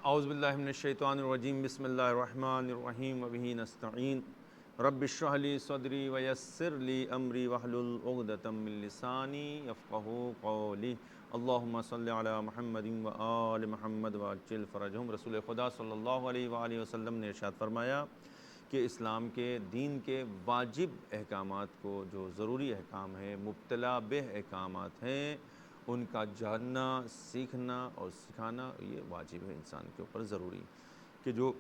اعوذ باللہ من الشیطان الرجیم بسم اللہ الرحمن الرحیم وبہ نستعین رب اشرح لی صدری ویسر لی امری واحلل عقدۃ من لسانی یفقہوا قولی اللہم صلی علی محمد وآل محمد وعجل فرجہم۔ رسول خدا صلی اللہ علیہ وآلہ وسلم نے ارشاد فرمایا کہ اسلام کے دین کے واجب احکامات کو، جو ضروری احکام ہیں، مبتلا بہ احکامات ہیں، ان کا جاننا، سیکھنا اور سکھانا یہ واجب ہے انسان کے اوپر، ضروری کہ جو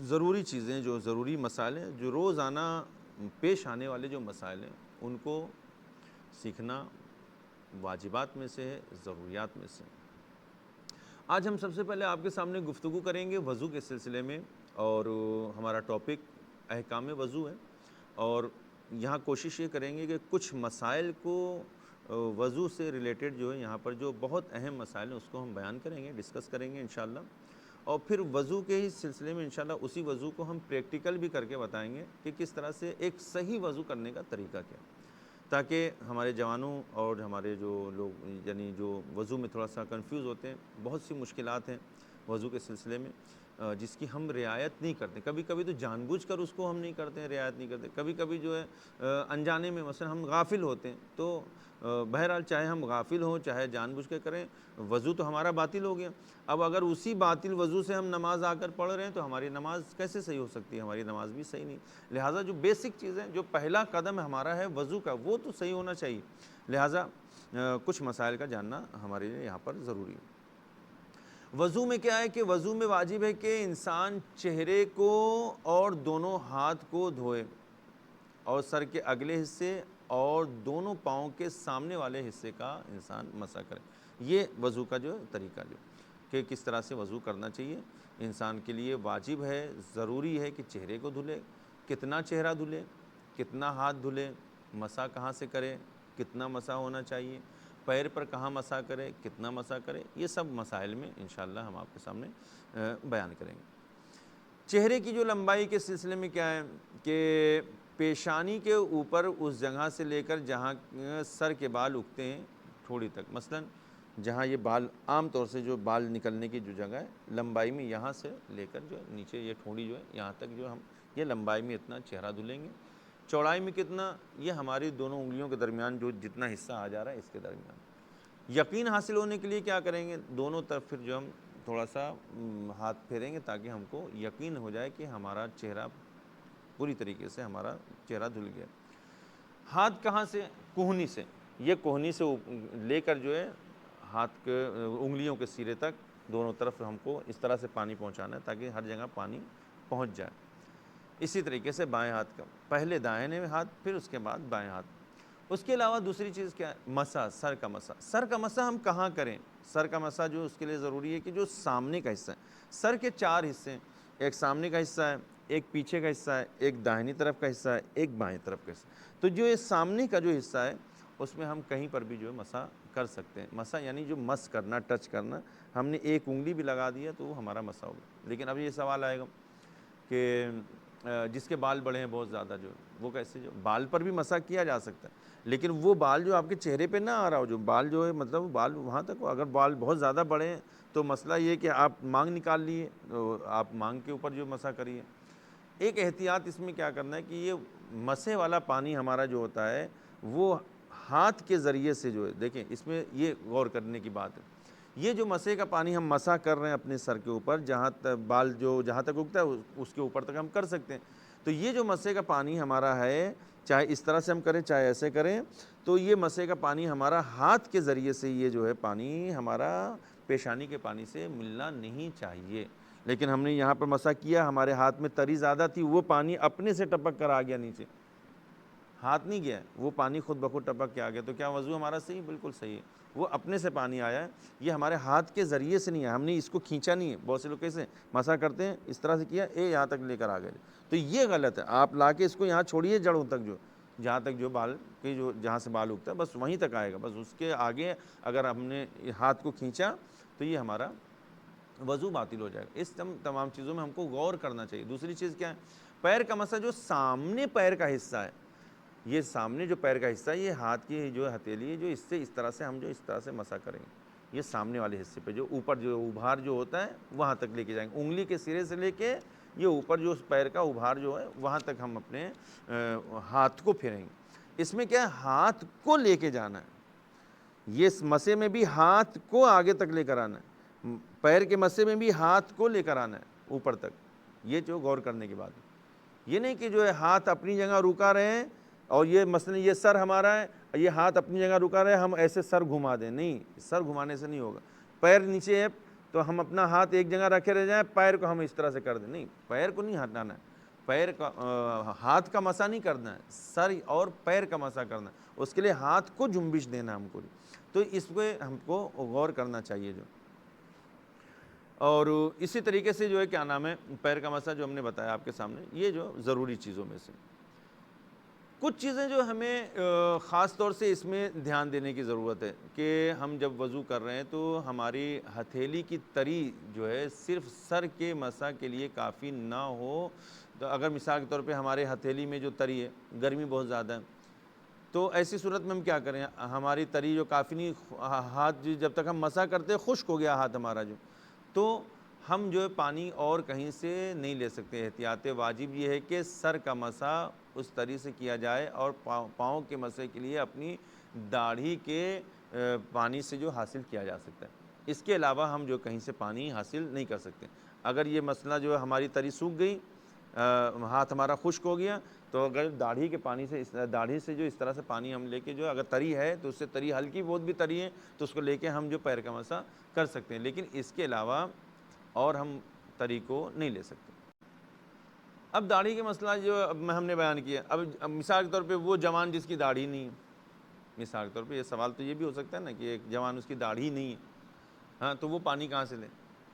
ضروری چیزیں، جو ضروری مسائل ہیں، جو روزانہ پیش آنے والے جو مسائل ہیں، ان کو سیکھنا واجبات میں سے ہے، ضروریات میں سے۔ آج ہم سب سے پہلے آپ کے سامنے گفتگو کریں گے وضو کے سلسلے میں، اور ہمارا ٹاپک احکام وضو ہے، اور یہاں کوشش یہ کریں گے کہ کچھ مسائل کو وضو سے ریلیٹڈ جو ہے یہاں پر جو بہت اہم مسائل ہیں اس کو ہم بیان کریں گے، ڈسکس کریں گے انشاءاللہ، اور پھر وضو کے ہی سلسلے میں انشاءاللہ اسی وضو کو ہم پریکٹیکل بھی کر کے بتائیں گے کہ کس طرح سے ایک صحیح وضو کرنے کا طریقہ کیا، تاکہ ہمارے جوانوں اور ہمارے جو لوگ یعنی جو وضو میں تھوڑا سا کنفیوز ہوتے ہیں، بہت سی مشکلات ہیں وضو کے سلسلے میں جس کی ہم رعایت نہیں کرتے، کبھی کبھی تو جان بوجھ کر اس کو ہم نہیں کرتے ہیں، رعایت نہیں کرتے، کبھی کبھی جو ہے انجانے میں مثلا ہم غافل ہوتے ہیں، تو بہرحال چاہے ہم غافل ہوں چاہے جان بوجھ کے کریں، وضو تو ہمارا باطل ہو گیا۔ اب اگر اسی باطل وضو سے ہم نماز آ کر پڑھ رہے ہیں تو ہماری نماز کیسے صحیح ہو سکتی ہے؟ ہماری نماز بھی صحیح نہیں۔ لہٰذا جو بیسک چیزیں، جو پہلا قدم ہمارا ہے وضو کا، وہ تو صحیح ہونا چاہیے، لہٰذا کچھ مسائل کا جاننا ہمارے لیے یہاں پر ضروری ہے۔ وضو میں کیا ہے کہ وضو میں واجب ہے کہ انسان چہرے کو اور دونوں ہاتھ کو دھوئے، اور سر کے اگلے حصے اور دونوں پاؤں کے سامنے والے حصے کا انسان مسح کرے۔ یہ وضو کا جو طریقہ جو کہ کس طرح سے وضو کرنا چاہیے انسان کے لیے واجب ہے، ضروری ہے کہ چہرے کو دھلے، کتنا چہرہ دھلے، کتنا ہاتھ دھلے، مسح کہاں سے کرے، کتنا مسح ہونا چاہیے، پیر پر کہاں مسح کرے، کتنا مسح کرے، یہ سب مسائل میں انشاءاللہ ہم آپ کے سامنے بیان کریں گے۔ چہرے کی جو لمبائی کے سلسلے میں کیا ہے کہ پیشانی کے اوپر اس جگہ سے لے کر جہاں سر کے بال اگتے ہیں تھوڑی تک، مثلا جہاں یہ بال عام طور سے جو بال نکلنے کی جو جگہ ہے لمبائی میں، یہاں سے لے کر جو ہے نیچے یہ ٹھوڑی جو ہے یہاں تک جو ہم یہ لمبائی میں اتنا چہرہ دھلیں گے، چوڑائی میں کتنا، یہ ہماری دونوں انگلیوں کے درمیان جو جتنا حصہ آ جا رہا ہے اس کے درمیان۔ یقین حاصل ہونے کے لیے کیا کریں گے، دونوں طرف پھر جو ہم تھوڑا سا ہاتھ پھیریں گے تاکہ ہم کو یقین ہو جائے کہ ہمارا چہرہ پوری طریقے سے ہمارا چہرہ دھل گیا۔ ہاتھ کہاں سے؟ کوہنی سے، یہ کوہنی سے لے کر جو ہے ہاتھ کے انگلیوں کے سرے تک دونوں طرف ہم کو اس طرح سے پانی پہنچانا ہے تاکہ ہر جگہ پانی پہنچ جائے۔ اسی طریقے سے بائیں ہاتھ کا، پہلے دائیں ہاتھ پھر اس کے بعد بائیں ہاتھ۔ اس کے علاوہ دوسری چیز کیا ہے؟ مسح، سر کا مسح۔ سر کا مسح ہم کہاں کریں؟ سر کا مسح جو اس کے لیے ضروری ہے کہ جو سامنے کا حصہ ہے، سر کے 4 حصے ہیں، ایک سامنے کا حصہ ہے، ایک پیچھے کا حصہ ہے، ایک داہنی طرف کا حصہ ہے، ایک بائیں طرف کا حصہ ہے۔ تو جو یہ سامنے کا جو حصہ ہے اس میں ہم کہیں پر بھی جو ہے مسح کر سکتے ہیں۔ مسح یعنی جو مس کرنا، ٹچ کرنا، ہم نے ایک انگلی بھی لگا دیا تو وہ ہمارا مسح ہوگا۔ لیکن اب یہ سوال آئے گا کہ جس کے بال بڑے ہیں بہت زیادہ، جو وہ کیسے؟ جو بال پر بھی مسح کیا جا سکتا ہے، لیکن وہ بال جو آپ کے چہرے پہ نہ آ رہا ہو، جو بال جو ہے مطلب بال وہاں تک ہو، اگر بال بہت زیادہ بڑے ہیں تو مسئلہ یہ کہ آپ مانگ نکال لیے تو آپ مانگ کے اوپر جو مسح کریے۔ ایک احتیاط اس میں کیا کرنا ہے کہ یہ مسح والا پانی ہمارا جو ہوتا ہے وہ ہاتھ کے ذریعے سے جو ہے، دیکھیں اس میں یہ غور کرنے کی بات ہے، یہ جو مسح کا پانی ہم مسح کر رہے ہیں اپنے سر کے اوپر، جہاں تک بال جو جہاں تک اگتا ہے اس کے اوپر تک ہم کر سکتے ہیں، تو یہ جو مسح کا پانی ہمارا ہے، چاہے اس طرح سے ہم کریں چاہے ایسے کریں، تو یہ مسح کا پانی ہمارا ہاتھ کے ذریعے سے یہ جو ہے پانی ہمارا پیشانی کے پانی سے ملنا نہیں چاہیے۔ لیکن ہم نے یہاں پر مسح کیا، ہمارے ہاتھ میں تری زیادہ تھی، وہ پانی اپنے سے ٹپک کر آ گیا نیچے، ہاتھ نہیں گیا، وہ پانی خود بخود ٹپک کے آ گیا، تو کیا وضو ہمارا صحیح؟ بالکل صحیح ہے، وہ اپنے سے پانی آیا ہے، یہ ہمارے ہاتھ کے ذریعے سے نہیں آیا، ہم نے اس کو کھینچا نہیں ہے۔ بہت سے لوگ کیسے مسح کرتے ہیں، اس طرح سے کیا، یہاں تک لے کر آ گئے، تو یہ غلط ہے۔ آپ لا کے اس کو یہاں چھوڑیے جڑوں تک، جو جہاں تک جو بال کے جو جہاں سے بال اگتا ہے بس وہیں تک آئے گا، بس اس کے آگے اگر ہم نے ہاتھ کو کھینچا تو یہ ہمارا وضو باطل ہو جائے گا۔ اس تمام چیزوں میں ہم کو غور کرنا چاہیے۔ دوسری چیز کیا ہے؟ پیر کا مسح، جو سامنے پیر کا حصہ ہے، یہ سامنے جو پیر کا حصہ ہے، یہ ہاتھ کی جو ہتھیلی ہے، جو اس سے اس طرح سے ہم جو اس طرح سے مسح کریں گے، یہ سامنے والے حصے پہ جو اوپر جو ابھار جو ہوتا ہے وہاں تک لے کے جائیں گے، انگلی کے سرے سے لے کے یہ اوپر جو اس پیر کا ابھار جو ہے وہاں تک ہم اپنے ہاتھ کو پھیریں گے۔ اس میں کیا ہے، ہاتھ کو لے کے جانا ہے، یہ مسے میں بھی ہاتھ کو آگے تک لے کر آنا ہے، پیر کے مسے میں بھی ہاتھ کو لے کر آنا ہے اوپر تک، یہ جو غور کرنے کی بات ہے۔ یہ نہیں کہ جو ہے ہاتھ اپنی جگہ رکا رہے ہیں اور یہ مثلا یہ سر ہمارا ہے، یہ ہاتھ اپنی جگہ رکا رہے ہیں، ہم ایسے سر گھما دیں، نہیں، سر گھمانے سے نہیں ہوگا۔ پیر نیچے ہے تو ہم اپنا ہاتھ ایک جگہ رکھے رہ جائیں، پیر کو ہم اس طرح سے کر دیں، نہیں، پیر کو نہیں ہٹانا ہے، پیر کا ہاتھ کا مسا نہیں کرنا ہے، سر اور پیر کا مسا کرنا ہے، اس کے لیے ہاتھ کو جنبش دینا ہم کو، تو اس پہ ہم کو غور کرنا چاہیے جو۔ اور اسی طریقے سے جو ہے کیا نام ہے، پیر کا مسا جو ہم نے بتایا آپ کے سامنے، یہ جو ضروری چیزوں میں سے کچھ چیزیں جو ہمیں خاص طور سے اس میں دھیان دینے کی ضرورت ہے کہ ہم جب وضو کر رہے ہیں تو ہماری ہتھیلی کی تری جو ہے صرف سر کے مسا کے لیے کافی نہ ہو۔ تو اگر مثال کے طور پہ ہمارے ہتھیلی میں جو تری ہے، گرمی بہت زیادہ ہے، تو ایسی صورت میں ہم کیا کریں، ہماری تری جو کافی نہیں، ہاتھ جب تک ہم مسا کرتے خشک ہو گیا ہاتھ ہمارا جو، تو ہم جو ہے پانی اور کہیں سے نہیں لے سکتے۔ احتیاط واجب یہ ہے کہ سر کا مسا اس طرح سے کیا جائے اور پاؤں کے مسے کے لیے اپنی داڑھی کے پانی سے جو حاصل کیا جا سکتا ہے، اس کے علاوہ ہم جو کہیں سے پانی حاصل نہیں کر سکتے۔ اگر یہ مسئلہ جو ہے ہماری تری سوکھ گئی، ہاتھ ہمارا خشک ہو گیا، تو اگر داڑھی کے پانی سے، داڑھی سے جو اس طرح سے پانی ہم لے کے جو اگر تری ہے تو اس سے تری ہلکی بہت بھی تری ہے تو اس کو لے کے ہم جو پیر کا مسا کر سکتے ہیں، لیکن اس کے علاوہ اور ہم تری کو نہیں لے سکتے۔ اب داڑھی کے مسئلہ جو ہم نے بیان کیا، اب مثال کے طور پہ وہ جوان جس کی داڑھی نہیں ہے، مثال کے طور پہ یہ سوال تو یہ بھی ہو سکتا ہے نا کہ ایک جوان اس کی داڑھی نہیں ہے، ہاں تو وہ پانی کہاں سے لے؟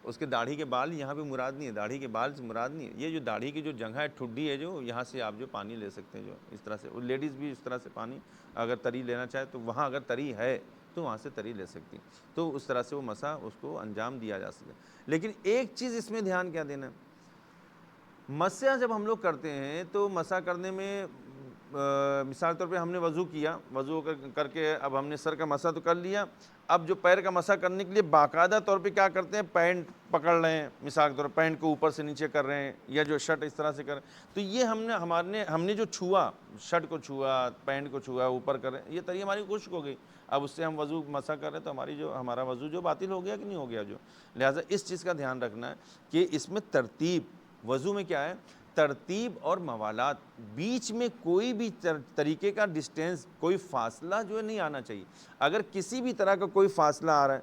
اس کے داڑھی کے بال یہاں پہ مراد نہیں ہے، داڑھی کے بال سے مراد نہیں ہے، یہ جو داڑھی کی جو جگہ ہے، ٹھڈی ہے، جو یہاں سے آپ جو پانی لے سکتے ہیں جو اس طرح سے، اور لیڈیز بھی اس طرح سے پانی اگر تری لینا چاہے تو وہاں اگر تری ہے تو وہاں سے تری لے سکتی، تو اس طرح سے وہ مسا اس کو انجام دیا جا سکے۔ لیکن ایک چیز اس میں دھیان کیا دینا ہے، مسا جب ہم لوگ کرتے ہیں تو مسا کرنے میں مثال طور پہ ہم نے وضو کیا، وضو کر کے اب ہم نے سر کا مسا تو کر لیا، اب جو پیر کا مسا کرنے کے لیے باقاعدہ طور پہ کیا کرتے ہیں، پینٹ پکڑ رہے ہیں، مثال کے طور پر پینٹ کو اوپر سے نیچے کر رہے ہیں یا جو شرٹ اس طرح سے کر رہے ہیں، تو یہ ہم نے جو چھوا، شرٹ کو چھوا، پینٹ کو چھوا، اوپر کر رہے ہیں، یہ تری ہماری خشک ہو گئی، اب اس سے ہم وضو مسا کر رہے ہیں تو ہمارا وضو جو باطل ہو گیا کہ نہیں ہو گیا جو، لہٰذا اس چیز کا دھیان رکھنا ہے کہ اس میں ترتیب، وضو میں کیا ہے، ترتیب اور موالات، بیچ میں کوئی بھی طریقے کا ڈسٹینس، کوئی فاصلہ جو ہے نہیں آنا چاہیے۔ اگر کسی بھی طرح کا کوئی فاصلہ آ رہا ہے،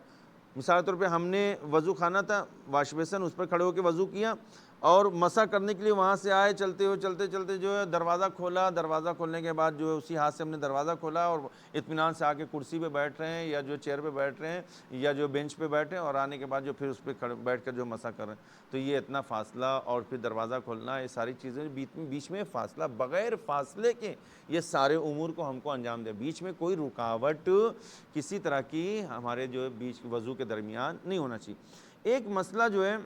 مثال طور پہ ہم نے وضو خانہ تھا، واش بیسن، اس پر کھڑے ہو کے وضو کیا اور مسا کرنے کے لیے وہاں سے آئے، چلتے جو ہے دروازہ کھولا، دروازہ کھولنے کے بعد جو ہے اسی ہاتھ سے ہم نے دروازہ کھولا اور اطمینان سے آ کے کرسی پہ بیٹھ رہے ہیں یا جو چیئر پہ بیٹھ رہے ہیں یا جو بینچ پہ بیٹھے ہیں، اور آنے کے بعد جو پھر اس پہ بیٹھ کر جو مسا کر رہے ہیں، تو یہ اتنا فاصلہ اور پھر دروازہ کھولنا، یہ ساری چیزیں بیچ میں فاصلہ، بغیر فاصلے کے یہ سارے امور کو ہم کو انجام دے، بیچ میں کوئی رکاوٹ کسی طرح کی ہمارے جو بیچ وضو کے درمیان نہیں ہونا چاہیے۔ ایک مسئلہ جو ہے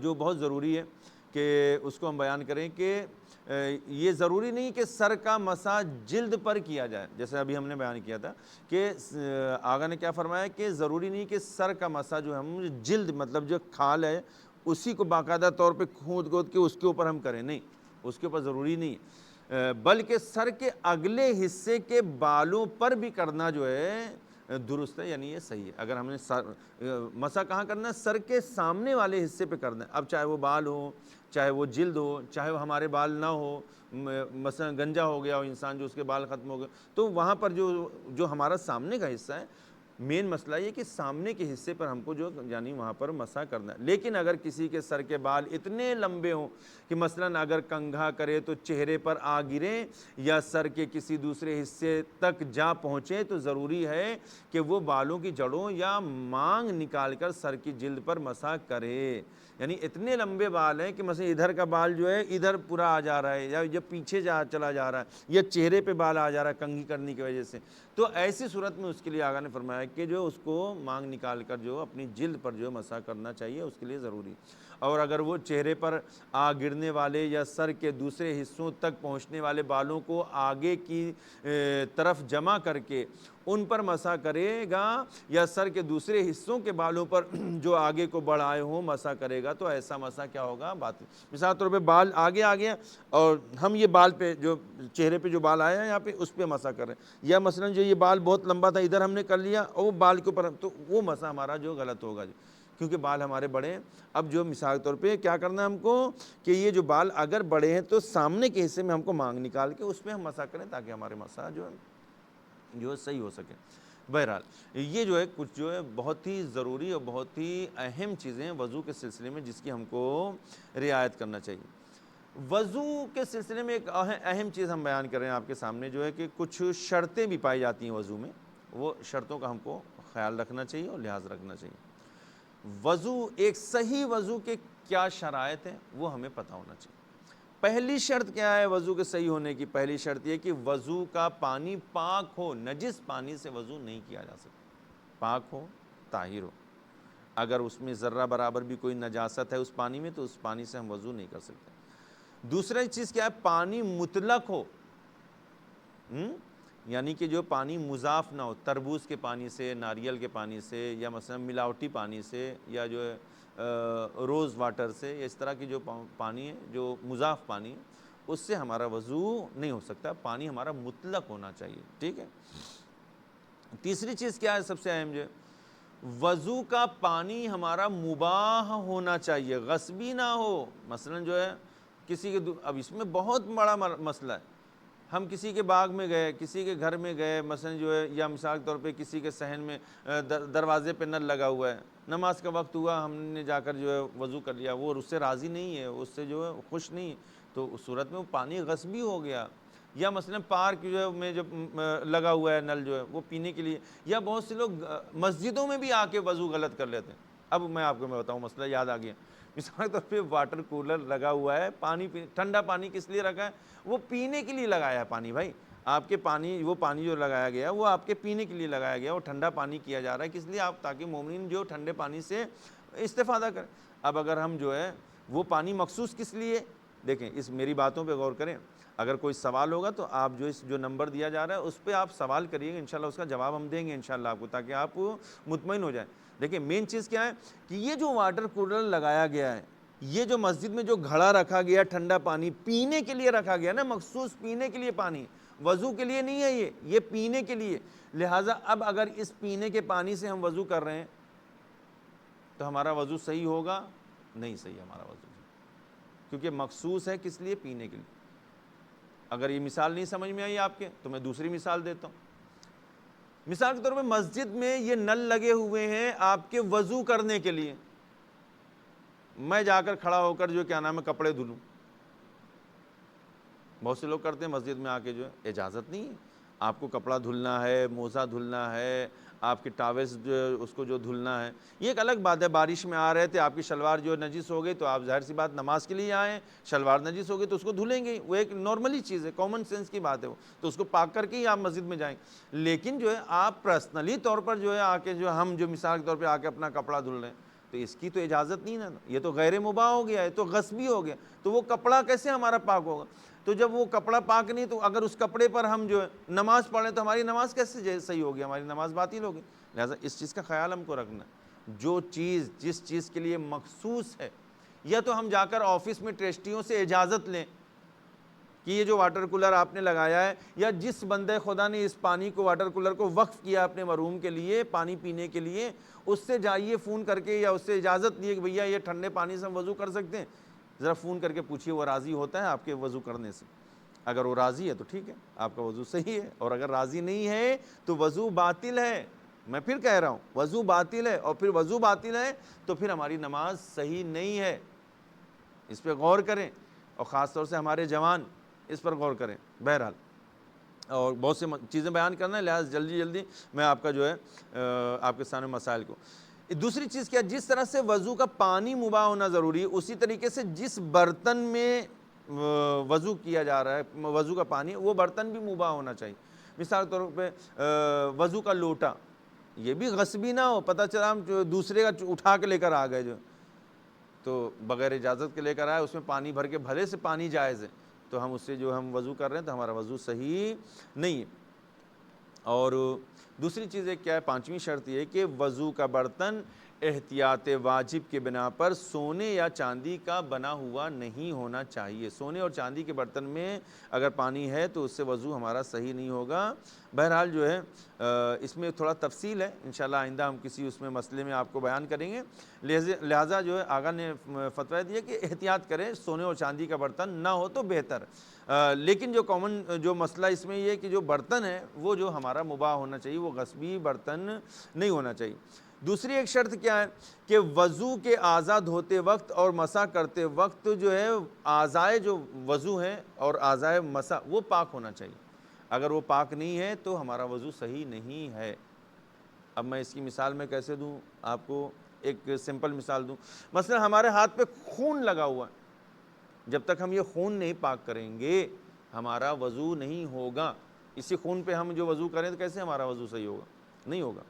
جو بہت ضروری ہے کہ اس کو ہم بیان کریں کہ یہ ضروری نہیں کہ سر کا مسا جلد پر کیا جائے، جیسے ابھی ہم نے بیان کیا تھا کہ آقا نے کیا فرمایا کہ ضروری نہیں کہ سر کا مسا جو ہم جلد، مطلب جو کھال ہے اسی کو باقاعدہ طور پہ کھود کے اس کے اوپر ہم کریں، نہیں، اس کے اوپر ضروری نہیں، بلکہ سر کے اگلے حصے کے بالوں پر بھی کرنا جو ہے درست ہے، یعنی یہ صحیح ہے۔ اگر ہم نے مسا کہاں کرنا ہے، سر کے سامنے والے حصے پہ کرنا ہے، اب چاہے وہ بال ہو، چاہے وہ جلد ہو، چاہے وہ ہمارے بال نہ ہو، مثلا گنجا ہو گیا ہو انسان جو اس کے بال ختم ہو گئے، تو وہاں پر جو ہمارا سامنے کا حصہ ہے، مین مسئلہ یہ کہ سامنے کے حصے پر ہم کو جو یعنی وہاں پر مسا کرنا ہے۔ لیکن اگر کسی کے سر کے بال اتنے لمبے ہوں کہ مثلا اگر کنگھا کرے تو چہرے پر آ گریں یا سر کے کسی دوسرے حصے تک جا پہنچے، تو ضروری ہے کہ وہ بالوں کی جڑوں یا مانگ نکال کر سر کی جلد پر مسا کرے، یعنی اتنے لمبے بال ہیں کہ مثلا ادھر کا بال جو ہے ادھر پورا آ جا رہا ہے یا جب پیچھے چلا جا رہا ہے یا چہرے پہ بال آ جا رہا ہے کنگھی کرنے کی وجہ سے، تو ایسی صورت میں اس کے لیے آقا نے فرمایا کہ جو اس کو مانگ نکال کر جو اپنی جلد پر جو مسا کرنا چاہیے، اس کے لیے ضروری۔ اور اگر وہ چہرے پر آ گرنے والے یا سر کے دوسرے حصوں تک پہنچنے والے بالوں کو آگے کی طرف جمع کر کے ان پر مسح کرے گا، یا سر کے دوسرے حصوں کے بالوں پر جو آگے کو بڑھائے ہوں مسح کرے گا، تو ایسا مسح کیا ہوگا؟ باطل۔ مثال طور پہ بال آگے آ گیا اور ہم یہ بال پہ جو چہرے پہ جو بال آیا ہے یہاں پہ اس پہ مسح کر رہے ہیں، یا مثلا جو یہ بال بہت لمبا تھا ادھر ہم نے کر لیا اور وہ بال کے اوپر، تو وہ مسح ہمارا جو غلط ہوگا، کیونکہ بال ہمارے بڑے ہیں۔ اب جو مثال طور پہ کیا کرنا ہے ہم کو کہ یہ جو بال اگر بڑے ہیں تو سامنے کے حصے میں ہم کو مانگ نکال کے اس پہ ہم مسح کریں تاکہ ہمارے مسح جو ہے صحیح ہو سکے۔ بہرحال یہ جو ہے کچھ جو ہے بہت ہی ضروری اور بہت ہی اہم چیزیں وضو کے سلسلے میں جس کی ہم کو رعایت کرنا چاہیے۔ وضو کے سلسلے میں ایک اہم چیز ہم بیان کر رہے ہیں آپ کے سامنے، جو ہے کہ کچھ شرطیں بھی پائی جاتی ہیں وضو میں، وہ شرطوں کا ہم کو خیال رکھنا چاہیے اور لحاظ رکھنا چاہیے۔ وضو، ایک صحیح وضو کے کیا شرائط ہیں وہ ہمیں پتہ ہونا چاہیے۔ پہلی شرط کیا ہے وضو کے صحیح ہونے کی؟ پہلی شرط یہ کہ وضو کا پانی پاک ہو، نجس پانی سے وضو نہیں کیا جا سکتا، پاک ہو، طاہر ہو۔ اگر اس میں ذرہ برابر بھی کوئی نجاست ہے اس پانی میں تو اس پانی سے ہم وضو نہیں کر سکتے۔ دوسری چیز کیا ہے؟ پانی مطلق ہو، یعنی کہ جو پانی مضاف نہ ہو، تربوز کے پانی سے، ناریل کے پانی سے، یا مثلا ملاوٹی پانی سے، یا جو ہے روز واٹر سے، یا اس طرح کی جو پانی ہے جو مضاف پانی ہے، اس سے ہمارا وضو نہیں ہو سکتا۔ پانی ہمارا مطلق ہونا چاہیے، ٹھیک ہے۔ تیسری چیز کیا ہے سب سے اہم؟ جو ہے وضو کا پانی ہمارا مباح ہونا چاہیے، غصبی نہ ہو۔ مثلا جو ہے کسی کے اب اس میں بہت بڑا مسئلہ ہے، ہم کسی کے باغ میں گئے، کسی کے گھر میں گئے مثلا جو ہے، یا مثال کے طور پہ کسی کے صحن میں دروازے پہ نل لگا ہوا ہے، نماز کا وقت ہوا، ہم نے جا کر جو ہے وضو کر لیا، وہ اس سے راضی نہیں ہے، اس سے جو ہے خوش نہیں ہے، تو اس صورت میں وہ پانی غصبی ہو گیا۔ یا مثلا پارک جو ہے میں جب لگا ہوا ہے نل جو ہے وہ پینے کے لیے، یا بہت سے لوگ مسجدوں میں بھی آ کے وضو غلط کر لیتے ہیں۔ اب میں آپ کو بتاؤں، مسئلہ یاد آ گیا، مثال کے طور پہ واٹر کولر لگا ہوا ہے، پانی ٹھنڈا پانی کس لیے رکھا ہے؟ وہ پینے کے لیے لگایا ہے پانی، بھائی آپ کے پانی، وہ پانی جو لگایا گیا وہ آپ کے پینے کے لیے لگایا گیا، وہ ٹھنڈا پانی کیا جا رہا ہے کس لیے؟ آپ تاکہ مومنین جو ٹھنڈے پانی سے استفادہ کریں۔ اب اگر ہم جو ہے وہ پانی مخصوص کس لیے، دیکھیں اس میری باتوں پہ غور کریں، اگر کوئی سوال ہوگا تو آپ جو نمبر دیا جا رہا ہے اس پہ آپ سوال کریے گا، انشاءاللہ اس کا جواب ہم دیں گے انشاءاللہ آپ کو، تاکہ آپ مطمئن ہو جائیں۔ دیکھیں مین چیز کیا ہے کہ یہ جو واٹر کولر لگایا گیا ہے، یہ جو مسجد میں جو گھڑا رکھا گیا ٹھنڈا پانی پینے کے لیے رکھا گیا نا، مخصوص پینے کے لیے پانی، وضو کے لیے نہیں ہے، یہ پینے کے لیے۔ لہٰذا اب اگر اس پینے کے پانی سے ہم وضو کر رہے ہیں تو ہمارا وضو صحیح ہوگا؟ نہیں صحیح ہمارا وضو، کیونکہ مخصوص ہے کس لیے؟ پینے کے لیے۔ اگر یہ مثال نہیں سمجھ میں آئی آپ کے تو میں دوسری مثال دیتا ہوں۔ مثال کے طور پہ مسجد میں یہ نل لگے ہوئے ہیں آپ کے وضو کرنے کے لیے، میں جا کر کھڑا ہو کر جو کیا نام ہے کپڑے دھلوں، بہت سے لوگ کرتے ہیں مسجد میں آ کے، جو ہے اجازت نہیں ہے، آپ کو کپڑا دھلنا ہے، موزہ دھلنا ہے، آپ کے ٹاویز جو اس کو جو دھلنا ہے۔ یہ ایک الگ بات ہے، بارش میں آ رہے تھے، آپ کی شلوار جو نجس ہو گئی تو آپ ظاہر سی بات نماز کے لیے آئیں، شلوار نجس ہو گئی تو اس کو دھلیں گے، وہ ایک نارملی چیز ہے، کامن سینس کی بات ہے، وہ تو اس کو پاک کر کے ہی آپ مسجد میں جائیں۔ لیکن جو ہے آپ پرسنلی طور پر جو ہے آ کے جو ہم جو مثال کے طور پہ آ کے اپنا کپڑا دھل رہے ہیں تو اس کی تو اجازت نہیں نا، یہ تو غیر مباح ہو گیا ہے، تو غصبی ہو گیا، تو وہ کپڑا کیسے ہمارا پاک ہوگا؟ تو جب وہ کپڑا پاک نہیں تو اگر اس کپڑے پر ہم جو ہے نماز پڑھیں تو ہماری نماز کیسے صحیح ہوگی؟ ہماری نماز باطل ہوگی۔ لہٰذا اس چیز کا خیال ہم کو رکھنا ہے، جو چیز جس چیز کے لیے مخصوص ہے، یا تو ہم جا کر آفس میں ٹرسٹیوں سے اجازت لیں کہ یہ جو واٹر کولر آپ نے لگایا ہے، یا جس بندے خدا نے اس پانی کو واٹر کولر کو وقف کیا اپنے مرحوم کے لیے پانی پینے کے لیے، اس سے جائیے فون کر کے یا اس سے اجازت لیے کہ بھیا یہ ٹھنڈے پانی سے ہم وضو کر سکتے ہیں، ذرا فون کر کے پوچھیے وہ راضی ہوتا ہے آپ کے وضو کرنے سے۔ اگر وہ راضی ہے تو ٹھیک ہے، آپ کا وضو صحیح ہے، اور اگر راضی نہیں ہے تو وضو باطل ہے۔ میں پھر کہہ رہا ہوں وضو باطل ہے، اور پھر وضو باطل ہے تو پھر ہماری نماز صحیح نہیں ہے۔ اس پہ غور کریں، اور خاص طور سے ہمارے جوان اس پر غور کریں۔ بہرحال اور بہت سی چیزیں بیان کرنا ہے، لہٰذا جلدی جلدی میں آپ کا جو ہے آپ کے سامنے مسائل کو۔ دوسری چیز کیا، جس طرح سے وضو کا پانی مباح ہونا ضروری ہے، اسی طریقے سے جس برتن میں وضو کیا جا رہا ہے، وضو کا پانی، وہ برتن بھی مباح ہونا چاہیے۔ مثال کے طور پہ وضو کا لوٹا، یہ بھی غصبی نہ ہو، پتہ چلا ہم دوسرے کا اٹھا کے لے کر آ گئے جو، تو بغیر اجازت کے لے کر آئے، اس میں پانی بھر کے، بھلے سے پانی جائز ہے تو ہم اس سے جو ہم وضو کر رہے ہیں تو ہمارا وضو صحیح نہیں ہے۔ اور دوسری چیز ایک کیا ہے، پانچویں شرط یہ ہے کہ وضو کا برتن احتیاط واجب کے بنا پر سونے یا چاندی کا بنا ہوا نہیں ہونا چاہیے۔ سونے اور چاندی کے برتن میں اگر پانی ہے تو اس سے وضو ہمارا صحیح نہیں ہوگا۔ بہرحال جو ہے اس میں تھوڑا تفصیل ہے، انشاءاللہ آئندہ ہم کسی اس میں مسئلے میں آپ کو بیان کریں گے۔ لہٰذا جو ہے آقا نے فتویٰ دیا کہ احتیاط کریں، سونے اور چاندی کا برتن نہ ہو تو بہتر۔ لیکن جو کامن جو مسئلہ اس میں یہ ہے کہ جو برتن ہے وہ جو ہمارا مباح ہونا چاہیے، وہ غصبی برتن نہیں ہونا چاہیے۔ دوسری ایک شرط کیا ہے کہ وضو کے اعضاء دھوتے وقت اور مسح کرتے وقت جو ہے اعضائے جو وضو ہیں اور اعضائے مسح وہ پاک ہونا چاہیے۔ اگر وہ پاک نہیں ہے تو ہمارا وضو صحیح نہیں ہے۔ اب میں اس کی مثال میں کیسے دوں آپ کو، ایک سمپل مثال دوں۔ مثلا ہمارے ہاتھ پہ خون لگا ہوا ہے، جب تک ہم یہ خون نہیں پاک کریں گے ہمارا وضو نہیں ہوگا۔ اسی خون پہ ہم جو وضو کریں تو کیسے ہمارا وضو صحیح ہوگا؟ نہیں ہوگا۔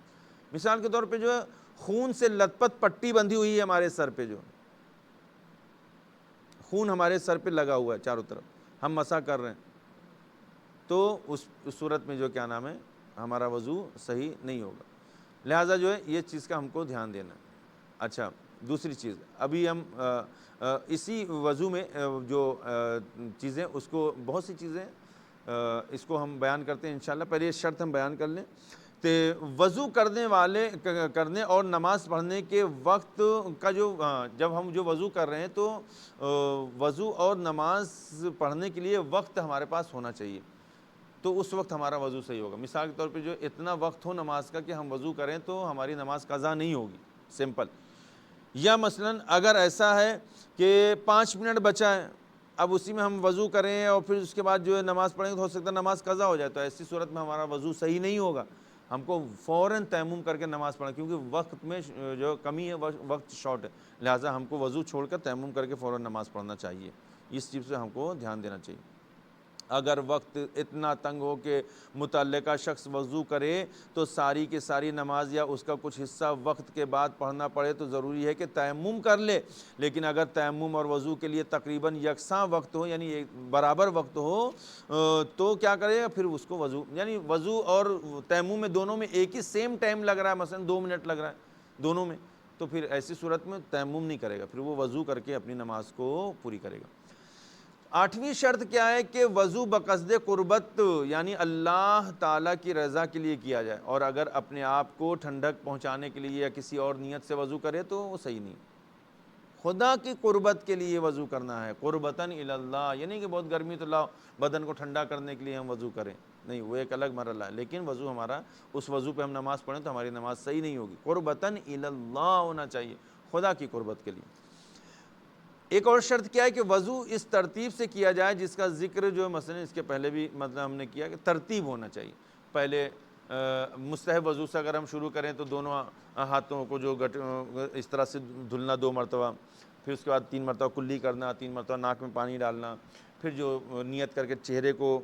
مثال کے طور پہ جو ہے خون سے لت پت پٹی بندھی ہوئی ہے ہمارے سر پہ، جو خون ہمارے سر پہ لگا ہوا ہے چاروں طرف، ہم مسح کر رہے ہیں، تو اس صورت میں جو کیا نام ہے ہمارا وضو صحیح نہیں ہوگا۔ لہٰذا جو ہے یہ چیز کا ہم کو دھیان دینا ہے۔ اچھا، دوسری چیز ابھی ہم اسی وضو میں جو چیزیں اس کو بہت سی چیزیں اس کو ہم بیان کرتے ہیں انشاءاللہ۔ پہلے یہ شرط ہم بیان کر لیں کہ وضو کرنے اور نماز پڑھنے کے وقت کا جو جب ہم جو وضو کر رہے ہیں تو وضو اور نماز پڑھنے کے لیے وقت ہمارے پاس ہونا چاہیے، تو اس وقت ہمارا وضو صحیح ہوگا۔ مثال کے طور پہ جو اتنا وقت ہو نماز کا کہ ہم وضو کریں تو ہماری نماز قضا نہیں ہوگی، سمپل۔ یا مثلاً اگر ایسا ہے کہ 5 منٹ بچا ہے، اب اسی میں ہم وضو کریں اور پھر اس کے بعد جو ہے نماز پڑھیں تو ہو سکتا ہے نماز قضا ہو جائے، تو ایسی صورت میں ہمارا وضو صحیح نہیں ہوگا۔ ہم کو فوراً تیمم کر کے نماز پڑھیں، کیونکہ وقت میں جو کمی ہے، وقت شارٹ ہے، لہٰذا ہم کو وضو چھوڑ کر تیمم کر کے فوراً نماز پڑھنا چاہیے۔ اس چیز سے ہم کو دھیان دینا چاہیے۔ اگر وقت اتنا تنگ ہو کہ متعلقہ شخص وضو کرے تو ساری کی ساری نماز یا اس کا کچھ حصہ وقت کے بعد پڑھنا پڑے تو ضروری ہے کہ تیمم کر لے۔ لیکن اگر تیمم اور وضو کے لیے تقریباً یکساں وقت ہو، یعنی برابر وقت ہو، تو کیا کرے گا پھر اس کو وضو اور تیمم میں دونوں میں ایک ہی سیم ٹائم لگ رہا ہے، مثلا 2 منٹ لگ رہا ہے دونوں میں، تو پھر ایسی صورت میں تیمم نہیں کرے گا، پھر وہ وضو کر کے اپنی نماز کو پوری کرے گا۔ 8ویں شرط کیا ہے کہ وضو بقصد قربت، یعنی اللہ تعالیٰ کی رضا کے لیے کیا جائے، اور اگر اپنے آپ کو ٹھنڈک پہنچانے کے لیے یا کسی اور نیت سے وضو کرے تو وہ صحیح نہیں۔ خدا کی قربت کے لیے وضو کرنا ہے، قربتاً الی اللہ، یعنی کہ بہت گرمی تو لاؤ بدن کو ٹھنڈا کرنے کے لیے ہم وضو کریں، نہیں، وہ ایک الگ مرحلہ ہے۔ لیکن وضو ہمارا اس وضو پہ ہم نماز پڑھیں تو ہماری نماز صحیح نہیں ہوگی۔ قربتاً الی اللہ ہونا چاہیے، خدا کی قربت کے لیے۔ ایک اور شرط کیا ہے کہ وضو اس ترتیب سے کیا جائے جس کا ذکر جو مثلا اس کے پہلے بھی ہم نے کیا کہ ترتیب ہونا چاہیے۔ پہلے مستحب وضو سے اگر ہم شروع کریں تو دونوں ہاتھوں کو جو اس طرح سے دھلنا 2 مرتبہ، پھر اس کے بعد 3 مرتبہ کلی کرنا، 3 مرتبہ ناک میں پانی ڈالنا، پھر جو نیت کر کے چہرے کو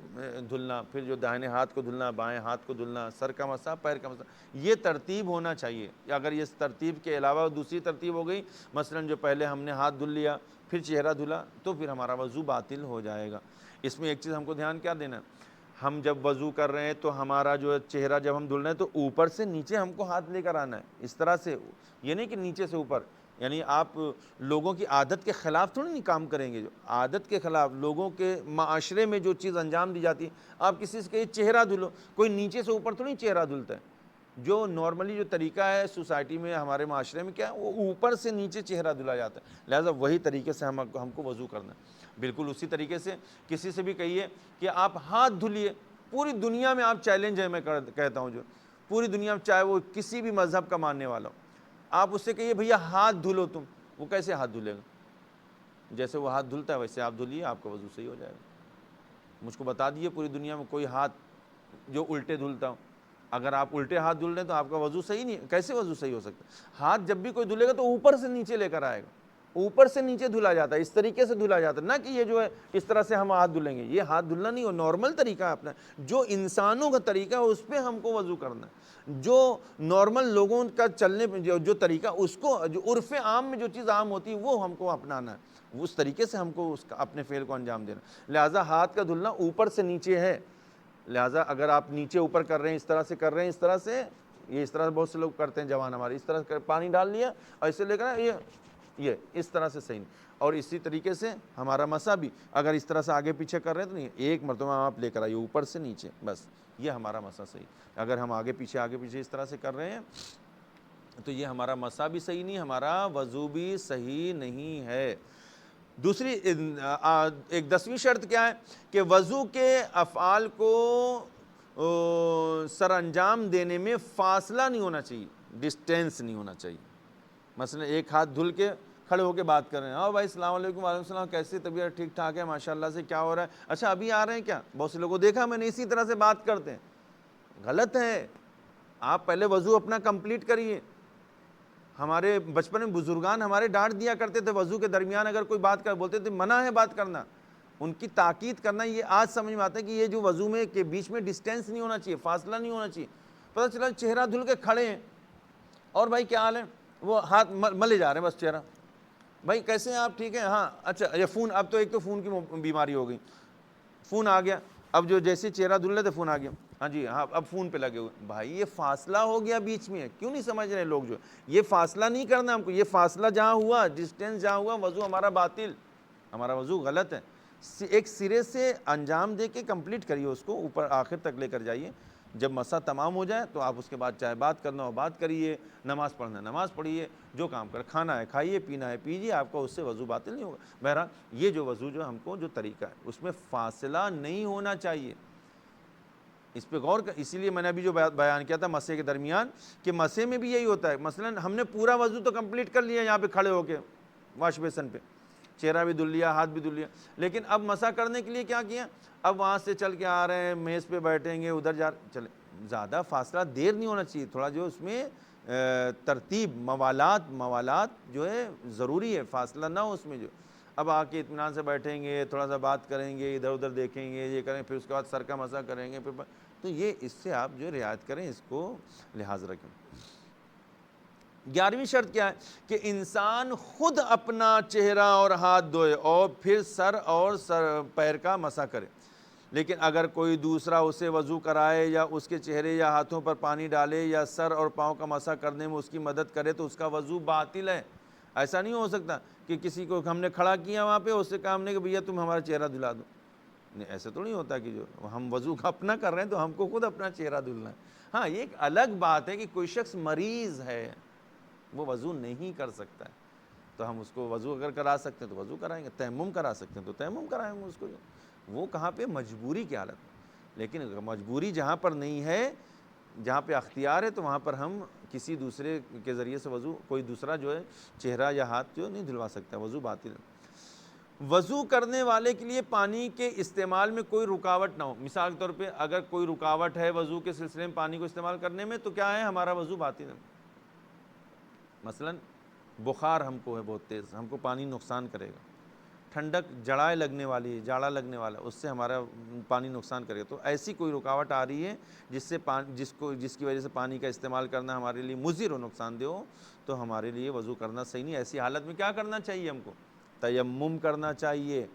دھلنا، پھر جو دائیں ہاتھ کو دھلنا، بائیں ہاتھ کو دھلنا، سر کا مسح، پیر کا مسح، یہ ترتیب ہونا چاہیے۔ اگر یہ ترتیب کے علاوہ دوسری ترتیب ہو گئی، مثلا جو پہلے ہم نے ہاتھ دھل لیا پھر چہرہ دھلا، تو پھر ہمارا وضو باطل ہو جائے گا۔ اس میں ایک چیز ہم کو دھیان کیا دینا ہے، ہم جب وضو کر رہے ہیں تو ہمارا جو چہرہ جب ہم دھل رہے ہیں تو اوپر سے نیچے ہم کو ہاتھ لے کر آنا ہے، اس طرح سے، یہ نہیں کہ نیچے سے اوپر، یعنی آپ لوگوں کی عادت کے خلاف تھوڑی نہیں کام کریں گے۔ جو عادت کے خلاف لوگوں کے معاشرے میں جو چیز انجام دی جاتی ہے، آپ کسی سے کہیے چہرہ دھلو، کوئی نیچے سے اوپر تھوڑی چہرہ دھلتا ہے۔ جو نارملی جو طریقہ ہے سوسائٹی میں، ہمارے معاشرے میں کیا ہے، وہ اوپر سے نیچے چہرہ دھلا جاتا ہے، لہٰذا وہی طریقے سے ہم کو وضو کرنا ہے۔ بالکل اسی طریقے سے کسی سے بھی کہیے کہ آپ ہاتھ دھلیے، پوری دنیا میں آپ چیلنج ہے، میں کہتا ہوں جو پوری دنیا میں، چاہے وہ کسی بھی مذہب کا ماننے والا ہو، آپ اس سے کہیے بھیا ہاتھ دھلو تم، وہ کیسے ہاتھ دھلے گا؟ جیسے وہ ہاتھ دھلتا ہے ویسے آپ دھلیے، آپ کا وضو صحیح ہو جائے گا۔ مجھ کو بتا دیجیے پوری دنیا میں کوئی ہاتھ جو الٹے دھلتا ہو، اگر آپ الٹے ہاتھ دھل رہے ہیں تو آپ کا وضو صحیح نہیں ہے، کیسے وضو صحیح ہو سکتا ہے؟ ہاتھ جب بھی کوئی دھلے گا تو اوپر سے نیچے لے کر آئے گا، اوپر سے نیچے دھلا جاتا ہے، اس طریقے سے دھلا جاتا ہے، نہ کہ یہ جو ہے اس طرح سے ہم ہاتھ دھلیں گے، یہ ہاتھ دھلنا نہیں ہو، نارمل طریقہ ہے اپنا، جو انسانوں کا طریقہ ہے اس پہ ہم کو وضو کرنا ہے، جو نارمل لوگوں کا چلنے پہ جو طریقہ، اس کو جو عرف عام میں جو چیز عام ہوتی ہے وہ ہم کو اپنانا ہے، اس طریقے سے ہم کو اپنے فعل کو انجام دینا، لہٰذا ہاتھ کا دھلنا اوپر سے نیچے ہے، لہٰذا اگر آپ نیچے اوپر کر رہے ہیں، اس طرح سے کر رہے ہیں، اس طرح سے، یہ اس طرح سے بہت سے لوگ کرتے ہیں جوان ہمارے، اس طرح پانی ڈال لیا اور اسے لے کر یہ اس طرح سے صحیح نہیں۔ اور اسی طریقے سے ہمارا مسا بھی اگر اس طرح سے آگے پیچھے کر رہے ہیں تو نہیں، ایک مرتبہ آپ لے کر آئیے اوپر سے نیچے، بس یہ ہمارا مسا صحیح۔ اگر ہم آگے پیچھے اس طرح سے کر رہے ہیں تو یہ ہمارا مسا بھی صحیح نہیں، ہمارا وضو بھی صحیح نہیں ہے۔ دوسری ایک 10ویں شرط کیا ہے کہ وضو کے افعال کو سر انجام دینے میں فاصلہ نہیں ہونا چاہیے، ڈسٹینس نہیں ہونا چاہیے۔ مثلا ایک ہاتھ دھل کے کھڑے ہو کے بات کر رہے ہیں، ہاں بھائی السلام علیکم، وعلیکم السلام، کیسے طبیعت؟ ٹھیک ٹھاک ہے ماشاءاللہ سے، کیا ہو رہا ہے؟ اچھا ابھی آ رہے ہیں کیا؟ بہت سے لوگوں کو دیکھا میں نے اسی طرح سے بات کرتے ہیں، غلط ہے۔ آپ پہلے وضو اپنا کمپلیٹ کریے۔ ہمارے بچپن میں بزرگان ہمارے ڈانٹ دیا کرتے تھے، وضو کے درمیان اگر کوئی بات کر بولتے تھے منع ہے بات کرنا، ان کی تاکید کرنا۔ یہ آج سمجھ میں آتا ہے کہ یہ جو وضو میں کے بیچ میں ڈسٹینس نہیں ہونا چاہیے، فاصلہ نہیں ہونا چاہیے۔ پتہ چلا چہرہ دھل کے کھڑے ہیں اور بھائی کیا حال ہے، وہ ہاتھ ملے جا رہے ہیں بس چہرہ، بھائی کیسے ہیں آپ؟ ٹھیک ہے، ہاں اچھا یہ فون، اب تو ایک تو فون کی بیماری ہو گئی، فون آ گیا، اب جو جیسے چہرہ دھل رہے تھے فون آ گیا، ہاں جی ہاں اب فون پہ لگے ہوئے۔ بھائی یہ فاصلہ ہو گیا بیچ میں، کیوں نہیں سمجھ رہے لوگ؟ جو یہ فاصلہ نہیں کرنا ہم کو، یہ فاصلہ جہاں ہوا، ڈسٹینس جہاں ہوا، وضو ہمارا باطل، ہمارا وضو غلط ہے۔ ایک سرے سے انجام دے کے کمپلیٹ کریے اس کو، اوپر آخر تک لے کر جائیے۔ جب مسا تمام ہو جائے تو آپ اس کے بعد چاہے بات کرنا ہو بات کریے، نماز پڑھنا ہے نماز پڑھیے، جو کام کر، کھانا ہے کھائیے، پینا ہے پیجیے، آپ کا اس سے وضو باطل نہیں ہوگا۔ بہرحال یہ جو وضو جو ہم کو جو طریقہ ہے اس میں فاصلہ نہیں ہونا چاہیے، اس پہ غور کر۔ اسی لیے میں نے ابھی جو بیان کیا تھا مسے کے درمیان، کہ مسے میں بھی یہی ہوتا ہے۔ مثلا ہم نے پورا وضو تو کمپلیٹ کر لیا یہاں پہ کھڑے ہو کے واش بیسن پہ، چہرہ بھی دھل لیا، ہاتھ بھی دھل لیا، لیکن اب مسا کرنے کے لیے کیا کیا؟ اب وہاں سے چل کے آ رہے ہیں، میز پہ بیٹھیں گے، ادھر جا چلے، زیادہ فاصلہ دیر نہیں ہونا چاہیے، تھوڑا جو اس میں ترتیب، موالات جو ہے ضروری ہے، فاصلہ نہ ہو اس میں۔ جو اب آ کے اطمینان سے بیٹھیں گے، تھوڑا سا بات کریں گے، ادھر ادھر دیکھیں گے، یہ کریں، پھر اس کے بعد سر کا مسا کریں گے، پھر تو یہ اس سے آپ جو رعایت کریں، اس کو لحاظ رکھیں۔ 11ویں شرط کیا ہے کہ انسان خود اپنا چہرہ اور ہاتھ دھوئے اور پھر سر اور پیر کا مسا کرے، لیکن اگر کوئی دوسرا اسے وضو کرائے یا اس کے چہرے یا ہاتھوں پر پانی ڈالے یا سر اور پاؤں کا مسا کرنے میں اس کی مدد کرے تو اس کا وضو باطل ہے۔ ایسا نہیں ہو سکتا کہ کسی کو ہم نے کھڑا کیا وہاں پہ، اس سے کہا ہم نے کہ بھیا تم ہمارا چہرہ دھلا دو، نہیں ایسا تو نہیں ہوتا کہ جو ہم وضو کا اپنا کر رہے ہیں تو ہم کو خود اپنا چہرہ دھلنا ہے۔ ہاں یہ ایک الگ بات ہے کہ کوئی شخص مریض ہے، وہ وضو نہیں کر سکتا ہے تو ہم اس کو وضو اگر کرا سکتے ہیں تو وضو کرائیں گے، تیمم کرا سکتے ہیں تو تیمم کرائیں گے اس کو۔ وہ کہاں پہ مجبوری کی حالت، لیکن مجبوری جہاں پر نہیں ہے، جہاں پہ اختیار ہے، تو وہاں پر ہم کسی دوسرے کے ذریعے سے وضو، کوئی دوسرا جو ہے چہرہ یا ہاتھ جو نہیں دھلوا سکتا، وضو باطل ہے۔ وضو کرنے والے کے لیے پانی کے استعمال میں کوئی رکاوٹ نہ ہو۔ مثال کے طور پہ اگر کوئی رکاوٹ ہے وضو کے سلسلے میں پانی کو استعمال کرنے میں تو کیا ہے، ہمارا وضو باطل ہے۔ مثلا بخار ہم کو ہے بہت تیز، ہم کو پانی نقصان کرے گا، ٹھنڈک جڑائے لگنے والی ہے، جاڑا لگنے والا، اس سے ہمارا پانی نقصان کرے گا، تو ایسی کوئی رکاوٹ آ رہی ہے جس سے جس کی وجہ سے پانی کا استعمال کرنا ہمارے لیے مضر و نقصان دہ ہو، تو ہمارے لیے وضو کرنا صحیح نہیں۔ ایسی حالت میں کیا کرنا چاہیے؟ ہم کو تیمم کرنا چاہیے،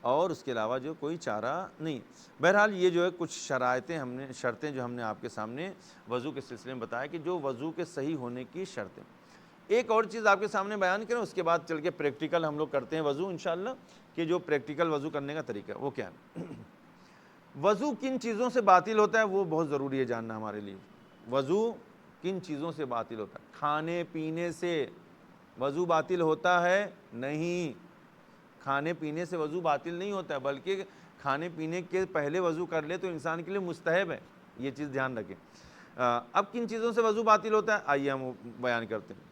اور اس کے علاوہ جو کوئی چارہ نہیں۔ بہرحال یہ جو ہے کچھ شرطیں جو ہم نے آپ کے سامنے وضو کے سلسلے میں بتایا کہ جو وضو کے صحیح ہونے کی شرطیں۔ ایک اور چیز آپ کے سامنے بیان کریں، اس کے بعد چل کے پریکٹیکل ہم لوگ کرتے ہیں وضو انشاءاللہ، کہ جو پریکٹیکل وضو کرنے کا طریقہ ہے وہ کیا ہے۔ وضو کن چیزوں سے باطل ہوتا ہے وہ بہت ضروری ہے جاننا ہمارے لیے۔ وضو کن چیزوں سے باطل ہوتا ہے؟ کھانے پینے سے وضو باطل ہوتا ہے؟ نہیں، کھانے پینے سے وضو باطل نہیں ہوتا ہے، بلکہ کھانے پینے کے پہلے وضو کر لے تو انسان کے لیے مستحب ہے، یہ چیز دھیان رکھیں۔ اب کن چیزوں سے وضو باطل ہوتا ہے آئیے ہم بیان کرتے ہیں۔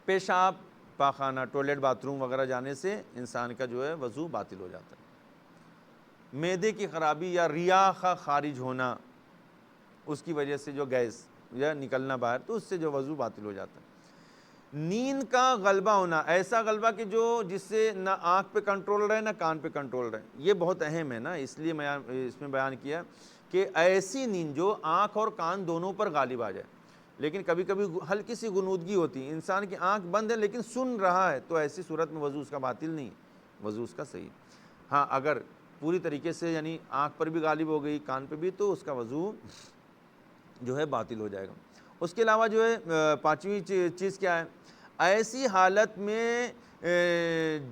پیشاب، پاخانہ، ٹوائلٹ، باتھ روم وغیرہ جانے سے انسان کا جو ہے وضو باطل ہو جاتا ہے۔ معدے کی خرابی یا ریاح خارج ہونا، اس کی وجہ سے جو گیس یا نکلنا باہر، تو اس سے جو وضو باطل ہو جاتا ہے۔ نیند کا غلبہ ہونا، ایسا غلبہ کہ جس سے نہ آنکھ پہ کنٹرول رہے نہ کان پہ کنٹرول رہے، یہ بہت اہم ہے نا، اس لیے میں اس میں بیان کیا کہ ایسی نیند جو آنکھ اور کان دونوں پر غالب آ جائے، لیکن کبھی کبھی ہلکی سی غنودگی ہوتی ہے، انسان کی آنکھ بند ہے لیکن سن رہا ہے، تو ایسی صورت میں وضو اس کا باطل نہیں، وضو اس کا صحیح۔ ہاں اگر پوری طریقے سے یعنی آنکھ پر بھی غالب ہو گئی، کان پہ بھی، تو اس کا وضو جو ہے باطل ہو جائے گا۔ اس کے علاوہ جو ہے پانچویں چیز کیا ہے، ایسی حالت میں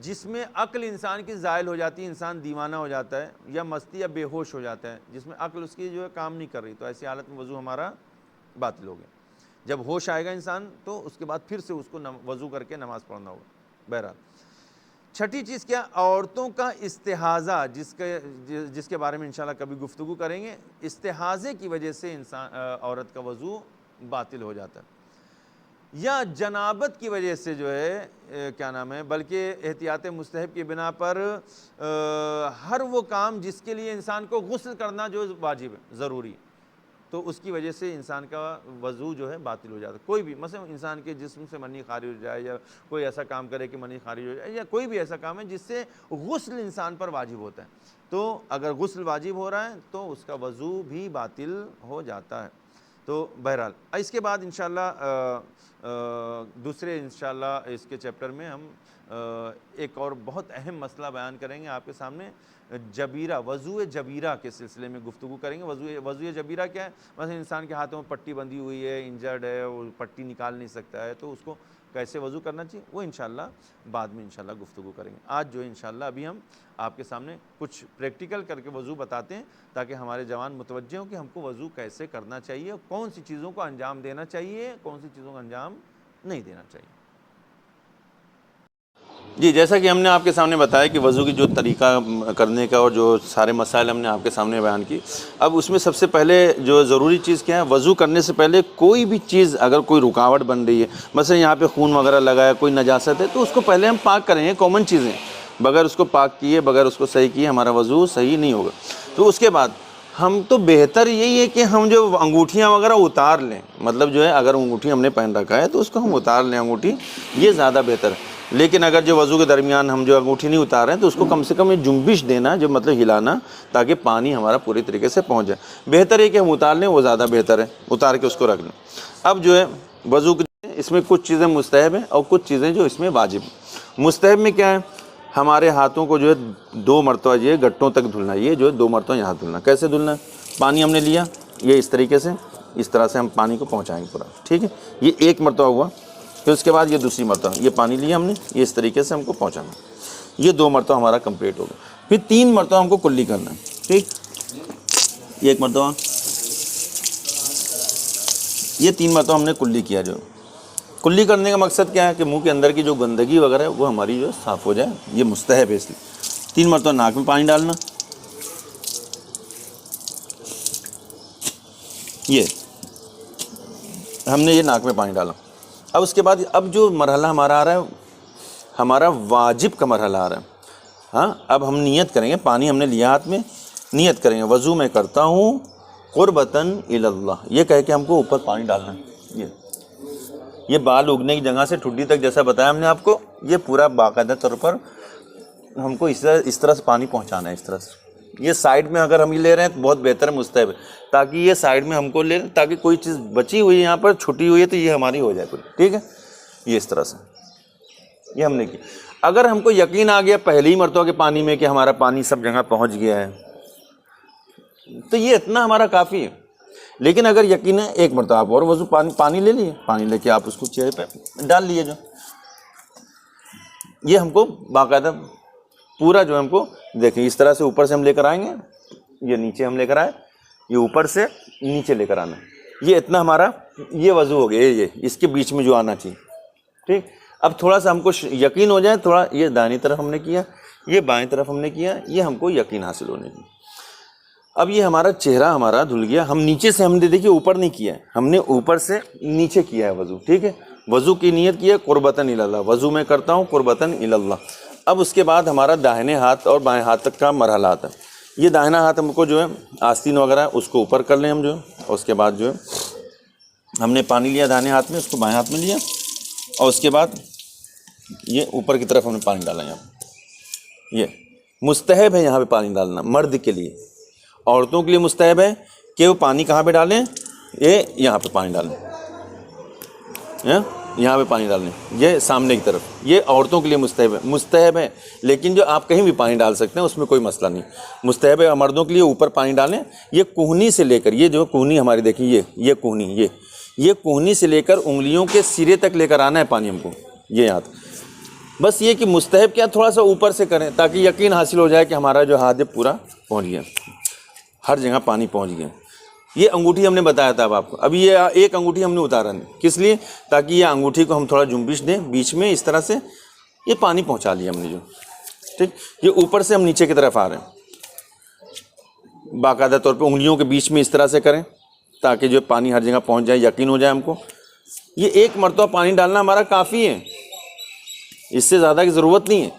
جس میں عقل انسان کی زائل ہو جاتی ہے، انسان دیوانہ ہو جاتا ہے یا مستی یا بے ہوش ہو جاتا ہے، جس میں عقل اس کی جو ہے کام نہیں کر رہی، تو ایسی حالت میں وضو ہمارا باطل ہو گیا۔ جب ہوش آئے گا انسان تو اس کے بعد پھر سے اس کو وضو کر کے نماز پڑھنا ہوگا۔ بہرحال چھٹی چیز کیا، عورتوں کا استحاضہ، جس کے بارے میں انشاءاللہ کبھی گفتگو کریں گے۔ استحاضے کی وجہ سے عورت کا وضو باطل ہو جاتا ہے، یا جنابت کی وجہ سے جو ہے کیا نام ہے، بلکہ احتیاط مستحب کی بنا پر ہر وہ کام جس کے لیے انسان کو غسل کرنا جو واجب ہے، ضروری، تو اس کی وجہ سے انسان کا وضو جو ہے باطل ہو جاتا ہے۔ کوئی بھی مثلا انسان کے جسم سے منی خارج ہو جائے، یا کوئی ایسا کام کرے کہ منی خارج ہو جائے، یا کوئی بھی ایسا کام ہے جس سے غسل انسان پر واجب ہوتا ہے، تو اگر غسل واجب ہو رہا ہے تو اس کا وضو بھی باطل ہو جاتا ہے۔ تو بہرحال اس کے بعد انشاءاللہ دوسرے انشاءاللہ اس کے چیپٹر میں ہم ایک اور بہت اہم مسئلہ بیان کریں گے آپ کے سامنے، جبیرہ، وضوء جبیرہ کے سلسلے میں گفتگو کریں گے۔ وضوء جبیرہ کیا ہے، مثلا انسان کے ہاتھوں میں پٹی بندھی ہوئی ہے، انجرڈ ہے، وہ پٹی نکال نہیں سکتا ہے، تو اس کو کیسے وضو کرنا چاہیے، وہ انشاءاللہ بعد میں انشاءاللہ گفتگو کریں گے۔ آج جو انشاءاللہ ابھی ہم آپ کے سامنے کچھ پریکٹیکل کر کے وضو بتاتے ہیں، تاکہ ہمارے جوان متوجہ ہوں کہ ہم کو وضو کیسے کرنا چاہیے، کون سی چیزوں کو انجام دینا چاہیے، کون سی چیزوں کو انجام نہیں دینا چاہیے۔ جی، جیسا کہ ہم نے آپ کے سامنے بتایا کہ وضو کی جو طریقہ کرنے کا اور جو سارے مسائل ہم نے آپ کے سامنے بیان کی، اب اس میں سب سے پہلے جو ضروری چیز کیا ہے، وضو کرنے سے پہلے کوئی بھی چیز اگر کوئی رکاوٹ بن رہی ہے، مثلا یہاں پہ خون وغیرہ لگا ہے، کوئی نجاست ہے، تو اس کو پہلے ہم پاک کریں گے، کامن چیزیں، بغیر اس کو پاک کیے، بغیر اس کو صحیح کیے ہمارا وضو صحیح نہیں ہوگا۔ تو اس کے بعد ہم تو بہتر یہی ہے کہ ہم جو انگوٹھیاں وغیرہ اتار لیں، مطلب جو ہے اگر انگوٹھی ہم نے پہن رکھا ہے تو اس کو ہم اتار لیں انگوٹھی، یہ زیادہ بہتر ہے۔ لیکن اگر جو وضو کے درمیان ہم جو انگوٹھی نہیں اتار رہے ہیں تو اس کو کم سے کم یہ جنبش دینا، جو مطلب ہلانا، تاکہ پانی ہمارا پوری طریقے سے پہنچ جائے۔ بہتر ہے کہ ہم اتار لیں، وہ زیادہ بہتر ہے، اتار کے اس کو رکھ لیں۔ اب جو ہے وضو کے اس میں کچھ چیزیں مستحب ہیں اور کچھ چیزیں جو اس میں واجب ہیں۔ مستحب میں کیا ہے، ہمارے ہاتھوں کو جو ہے 2 مرتبہ یہ گٹوں تک دھلنا، یہ جو ہے 2 مرتبہ یہاں دھلنا۔ کیسے دھلنا ہے، پانی ہم نے لیا، یہ اس طریقے سے، اس طرح سے ہم پانی کو پہنچائیں گے پورا، ٹھیک ہے، یہ 1 مرتبہ ہوا۔ پھر اس کے بعد یہ دوسری مرتبہ، یہ پانی لیا ہم نے، یہ اس طریقے سے ہم کو پہنچانا، یہ 2 مرتبہ ہمارا کمپلیٹ ہوگا۔ پھر 3 مرتبہ ہم کو کلی کرنا ہے، ٹھیک، یہ 1 مرتبہ، یہ 3 مرتبہ ہم نے کلی کیا۔ جو کلی کرنے کا مقصد کیا ہے کہ منہ کے اندر کی جو گندگی وغیرہ ہے وہ ہماری جو ہے صاف ہو جائے، یہ مستحب ہے۔ اس لیے 3 مرتبہ ناک میں پانی ڈالنا، یہ ہم نے یہ ناک میں پانی ڈالا۔ اب اس کے بعد اب جو مرحلہ ہمارا آ رہا ہے، ہمارا واجب کا مرحلہ آ رہا ہے۔ ہاں، اب ہم نیت کریں گے، پانی ہم نے لیا ہاتھ میں، نیت کریں گے، وضو میں کرتا ہوں قربتاً الی اللہ، یہ کہہ کے ہم کو اوپر پانی ڈالنا ہے۔ یہ بال اگنے کی جگہ سے ٹھڈی تک، جیسا بتایا ہم نے آپ کو، یہ پورا باقاعدہ طور پر ہم کو اس طرح سے پانی پہنچانا ہے، اس طرح سے۔ یہ سائیڈ میں اگر ہم یہ لے رہے ہیں تو بہت بہتر ہے، مستحب ہے، تاکہ یہ سائیڈ میں ہم کو لے، تاکہ کوئی چیز بچی ہوئی ہے یہاں پر، چھٹی ہوئی ہے تو یہ ہماری ہو جائے پوری، ٹھیک ہے، یہ اس طرح سے یہ ہم نے کیا۔ اگر ہم کو یقین آ گیا پہلی مرتبہ کے پانی میں کہ ہمارا پانی سب جگہ پہنچ گیا ہے، تو یہ اتنا ہمارا کافی ہے۔ لیکن اگر یقین ہے 1 مرتبہ آپ اور وضو پانی لے لیے، پانی لے کے آپ اس کو چہرے پہ ڈال لیے، جو یہ ہم کو باقاعدہ پورا جو ہم کو دیکھیں، اس طرح سے اوپر سے ہم لے کر آئیں گے، یہ نیچے ہم لے کر آئے، یہ اوپر سے نیچے لے کر آنا، یہ اتنا ہمارا یہ وضو ہو گیا، یہ اس کے بیچ میں جو آنا چاہیے، ٹھیک۔ اب تھوڑا سا ہم کو یقین ہو جائے، تھوڑا یہ دائیں طرف ہم نے کیا، یہ بائیں طرف ہم نے کیا، یہ ہم کو یقین حاصل ہونے کی۔ اب یہ ہمارا چہرہ ہمارا دھل گیا، ہم نیچے سے ہم نے دیکھیے اوپر نہیں کیا ہے، ہم نے اوپر سے نیچے کیا ہے وضو، ٹھیک ہے، وضو کی نیت کی ہے قربتاً الی اللہ، وضو میں کرتا ہوں قربتاً الی اللہ۔ اب اس کے بعد ہمارا داہنے ہاتھ اور بائیں ہاتھ تک کا مرحلہ آتا ہے۔ یہ داہنا ہاتھ ہم کو جو ہے آستین وغیرہ اس کو اوپر کر لیں ہم، جو ہے، اور اس کے بعد جو ہے ہم نے پانی لیا داہنے ہاتھ میں، اس کو بائیں ہاتھ میں لیا، اور اس کے بعد یہ اوپر کی طرف ہم نے پانی ڈالا۔ یہاں یہ مستحب ہے یہاں پہ پانی ڈالنا مرد کے لیے، عورتوں کے لیے مستحب ہے کہ وہ پانی کہاں پہ ڈالیں، یہ یہاں پہ پانی ڈالیں، یہاں پہ پانی ڈالنے، یہ سامنے کی طرف، یہ عورتوں کے لیے مستحب ہے، لیکن جو آپ کہیں بھی پانی ڈال سکتے ہیں اس میں کوئی مسئلہ نہیں، مستحب ہے مردوں کے لیے اوپر پانی ڈالیں۔ یہ کوہنی سے لے کر، یہ جو کوہنی ہماری دیکھیں، یہ کوہنی، یہ کوہنی سے لے کر انگلیوں کے سرے تک لے کر آنا ہے پانی ہم کو، یہ ہاتھ۔ بس یہ کہ مستحب کیا تھوڑا سا اوپر سے کریں تاکہ یقین حاصل ہو جائے کہ ہمارا جو ہاتھ ہے پورا پہنچ گیا، ہر جگہ پانی پہنچ گیا۔ یہ انگوٹھی ہم نے بتایا تھا اب آپ کو، ابھی یہ ایک انگوٹھی ہم نے اتارا نہیں، کس لیے؟ تاکہ یہ انگوٹھی کو ہم تھوڑا جنبش دیں بیچ میں، اس طرح سے یہ پانی پہنچا لیا ہم نے جو، ٹھیک۔ یہ اوپر سے ہم نیچے کی طرف آ رہے ہیں، باقاعدہ طور پہ انگلیوں کے بیچ میں اس طرح سے کریں تاکہ جو پانی ہر جگہ پہنچ جائے، یقین ہو جائے ہم کو۔ یہ ایک مرتبہ پانی ڈالنا ہمارا کافی ہے، اس سے زیادہ کی ضرورت نہیں ہے،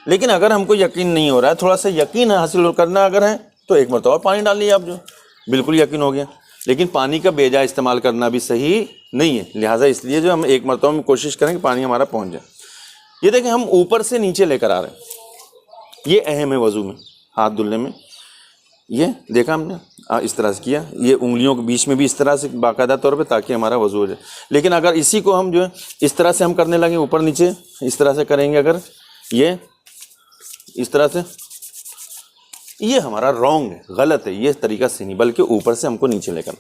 لیکن اگر ہم کو یقین نہیں ہو رہا ہے، تھوڑا سا یقین حاصل کرنا اگر ہے تو ایک مرتبہ پانی ڈال لیے آپ، جو بالکل یقین ہو گیا۔ لیکن پانی کا بے جا استعمال کرنا بھی صحیح نہیں ہے، لہٰذا اس لیے جو ہم ایک مرتبہ میں کوشش کریں کہ پانی ہمارا پہنچ جائے۔ یہ دیکھیں ہم اوپر سے نیچے لے کر آ رہے ہیں، یہ اہم ہے وضو میں، ہاتھ دھلنے میں۔ یہ دیکھا ہم نے اس طرح سے کیا، یہ انگلیوں کے بیچ میں بھی اس طرح سے باقاعدہ طور پہ تاکہ ہمارا وضو ہو جائے۔ لیکن اگر اسی کو ہم جو ہے اس طرح سے ہم کرنے لگیں، اوپر نیچے اس طرح سے کریں گے، اگر یہ اس طرح سے، یہ ہمارا رانگ ہے، غلط ہے، یہ طریقہ سے نہیں، بلکہ اوپر سے ہم کو نیچے لے کر۔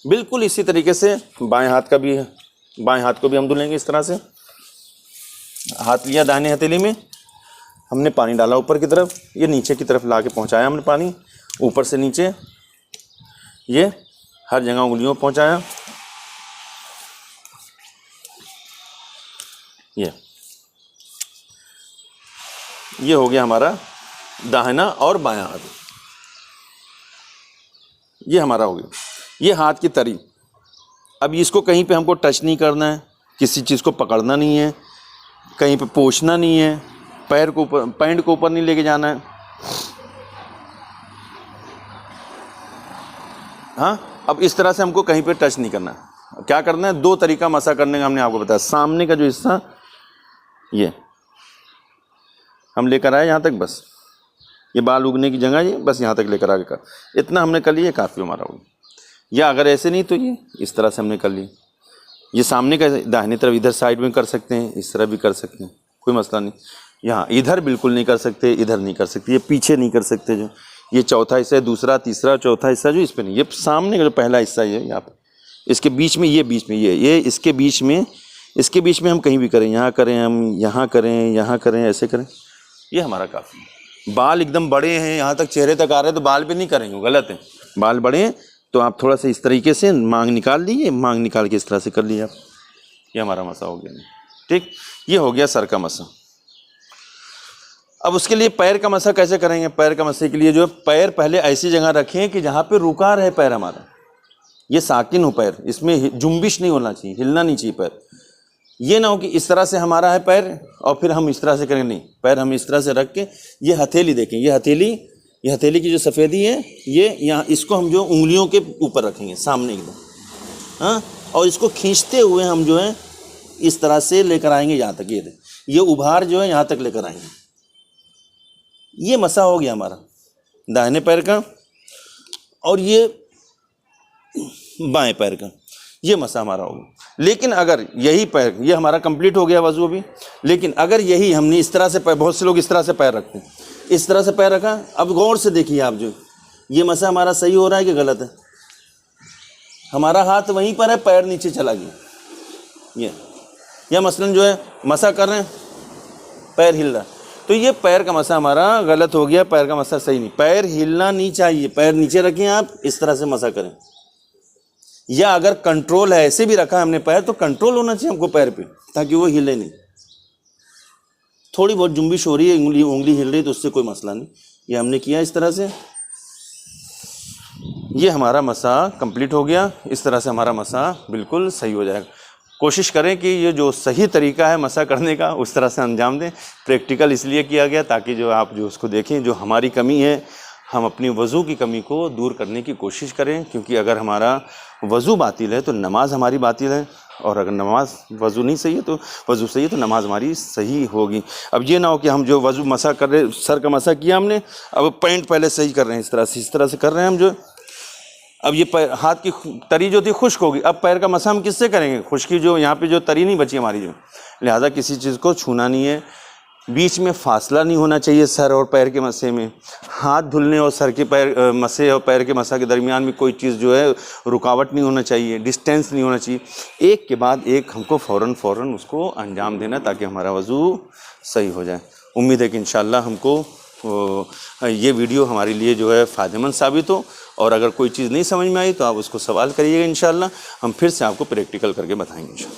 بالکل اسی طریقے سے بائیں ہاتھ کا بھی ہے، بائیں ہاتھ کو بھی ہم دھلیں گے اس طرح سے۔ ہاتھ لیا داہنے ہتھیلی میں، ہم نے پانی ڈالا اوپر کی طرف، یہ نیچے کی طرف لا کے پہنچایا ہم نے پانی، اوپر سے نیچے، یہ ہر جگہ انگلیوں پہنچایا۔ یہ ہو گیا ہمارا داہنا اور بایاں ہاتھ، یہ ہمارا ہو گیا۔ یہ ہاتھ کی تری، اب اس کو کہیں پہ ہم کو ٹچ نہیں کرنا ہے، کسی چیز کو پکڑنا نہیں ہے، کہیں پہ پوچھنا نہیں ہے، پیر کو اوپر، پینٹ کو اوپر نہیں لے کے جانا ہے، ہاں۔ اب اس طرح سے ہم کو کہیں پہ ٹچ نہیں کرنا ہے۔ کیا کرنا ہے؟ دو طریقہ مسح کرنے کا ہم نے آپ کو بتایا۔ سامنے کا جو حصہ، یہ ہم لے کر آئے یہاں تک، بس یہ بال اگنے کی جگہ، یہ بس یہاں تک لے کر آگے کا اتنا ہم نے کر لیا، کافی ہمارا ہوگا۔ یا اگر ایسے نہیں تو یہ اس طرح سے ہم نے کر لی۔ یہ سامنے کا داہنی طرف ادھر سائڈ میں کر سکتے ہیں، اس طرح بھی کر سکتے ہیں، کوئی مسئلہ نہیں۔ یہاں ادھر بالکل نہیں کر سکتے، ادھر نہیں کر سکتے، یہ پیچھے نہیں کر سکتے، جو یہ چوتھا حصہ ہے، دوسرا تیسرا چوتھا حصہ جو اس پہ نہیں، یہ سامنے کا جو پہلا حصہ ہے یہاں پہ، اس کے بیچ میں، یہ بیچ میں، یہ اس کے بیچ میں، اس کے بیچ میں ہم کہیں بھی کریں، یہاں کریں، ہم یہاں کریں، یہاں کریں، ایسے کریں، یہ ہمارا کافی ہے۔ بال ایک دم بڑے ہیں، یہاں تک چہرے تک آ رہے ہیں تو بال پہ نہیں کریں گے، غلط ہے۔ بال بڑے ہیں تو آپ تھوڑا سا اس طریقے سے مانگ نکال لیجیے، مانگ نکال کے اس طرح سے کر لیجیے آپ، یہ ہمارا مسح ہو گیا، ٹھیک۔ یہ ہو گیا سر کا مسح۔ اب اس کے لیے پیر کا مسح کیسے کریں گے؟ پیر کا مسح کے لیے جو ہے پیر پہلے ایسی جگہ رکھیں کہ جہاں پہ رکا رہے پیر ہمارا، یہ ساکن ہو پیر، اس میں جنبش نہیں ہونا چاہیے، ہلنا نہیں چاہیے پیر۔ یہ نہ ہو کہ اس طرح سے ہمارا ہے پیر اور پھر ہم اس طرح سے کریں، نہیں، پیر ہم اس طرح سے رکھ کے، یہ ہتھیلی دیکھیں، یہ ہتھیلی کی جو سفیدی ہے، یہ یہاں، اس کو ہم جو انگلیوں کے اوپر رکھیں گے سامنے ایک دم، ہاں، اور اس کو کھینچتے ہوئے ہم جو ہے اس طرح سے لے کر آئیں گے یہاں تک، یہ ابھار جو ہے یہاں تک لے کر آئیں گے۔ یہ مسح ہو گیا ہمارا داہنے پیر کا، اور یہ بائیں پیر کا، یہ مسح ہمارا ہو گیا۔ لیکن اگر یہی پیر، یہ ہمارا کمپلیٹ ہو گیا وضو بھی، لیکن اگر یہی ہم نے اس طرح سے، بہت سے لوگ اس طرح سے پیر رکھتے ہیں، اس طرح سے پیر رکھا، اب غور سے دیکھیے آپ، جو یہ مسح ہمارا صحیح ہو رہا ہے کہ غلط ہے؟ ہمارا ہاتھ وہیں پر ہے، پیر نیچے چلا گیا، یا مثلاً جو ہے مسح کر رہے ہیں، پیر ہل رہا ہے، تو یہ پیر کا مسح ہمارا غلط ہو گیا، پیر کا مسح صحیح نہیں، پیر ہلنا نہیں چاہیے، پیر نیچے رکھیں آپ، اس طرح سے مسح کریں۔ یا اگر کنٹرول ہے، ایسے بھی رکھا ہم نے پیر، تو کنٹرول ہونا چاہیے ہم کو پیر پہ، تاکہ وہ ہلے نہیں۔ تھوڑی بہت جنبش ہو رہی ہے، انگلی ہل رہی ہے، تو اس سے کوئی مسئلہ نہیں، یہ ہم نے کیا اس طرح سے، یہ ہمارا مسح کمپلیٹ ہو گیا۔ اس طرح سے ہمارا مسح بالکل صحیح ہو جائے گا۔ کوشش کریں کہ یہ جو صحیح طریقہ ہے مسح کرنے کا، اس طرح سے انجام دیں۔ پریکٹیکل اس لیے کیا گیا تاکہ جو آپ جو اس کو دیکھیں، جو ہماری کمی ہے، ہم اپنی وضو کی کمی کو دور کرنے کی کوشش کریں، کیونکہ اگر ہمارا وضو باطل ہے تو نماز ہماری باطل ہے، اور اگر نماز وضو نہیں صحیح ہے تو وضو صحیح ہے تو نماز ہماری صحیح ہوگی۔ اب یہ نہ ہو کہ ہم جو وضو مسح کر رہے، سر کا مسح کیا ہم نے، اب پینٹ پہلے صحیح کر رہے ہیں، اس طرح سے کر رہے ہیں ہم، جو اب یہ ہاتھ کی تری جو تھی خشک ہوگی، اب پیر کا مسح ہم کس سے کریں گے؟ خشکی جو یہاں پہ جو تری نہیں بچی ہماری جو، لہٰذا کسی چیز کو چھونا نہیں ہے، بیچ میں فاصلہ نہیں ہونا چاہیے سر اور پیر کے مسح میں، ہاتھ دھلنے اور سر کے پیر مسح اور پیر کے مسح کے درمیان میں کوئی چیز جو ہے رکاوٹ نہیں ہونا چاہیے، ڈسٹینس نہیں ہونا چاہیے، ایک کے بعد ایک ہم کو فوراً اس کو انجام دینا تاکہ ہمارا وضو صحیح ہو جائے۔ امید ہے کہ انشاءاللہ ہم کو یہ ویڈیو ہمارے لیے جو ہے فائدہ مند ثابت ہو، اور اگر کوئی چیز نہیں سمجھ میں آئی تو آپ اس کو سوال کریے گا، انشاءاللہ ہم پھر سے آپ کو پریکٹیکل کر کے بتائیں گے انشاءاللہ۔